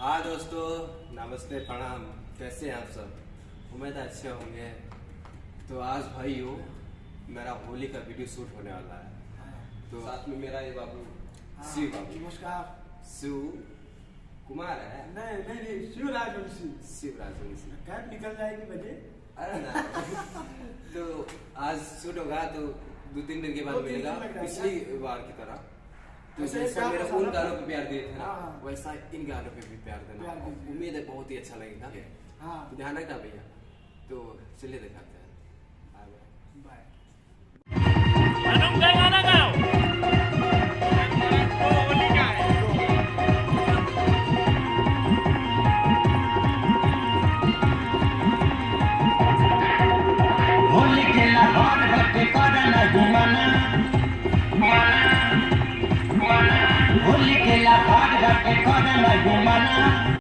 हाँ दोस्तों, नमस्ते, प्रणाम। कैसे हैं आप सब? उम्मीद है अच्छे होंगे। तो आज भाइयों मेरा होली का वीडियो शूट होने वाला है। तो साथ में मेरा ये बाबू शिव बाबू। नमस्कार। शिव कुमार है? नहीं, शिव राजवंशी। शिव राजवंशी। कैब निकल जाएगी बजे। अरे ना। तो आज शूट होगा तो 2-3 दिन के बाद मिलेगा, पिछली बार की तरह। तो जैसा मेरे उन गानों पे प्यार दिए थे ना, वैसा इन गानों पे भी प्यार देना। उम्मीद है बहुत ही अच्छा लगेगा। तो ध्यान रखना भैया। तो चलिए दिखाते हैं। बाय। होली खेला घर भट्टे करना घुमाना होली खेला घर भट्टे करना घुमाना।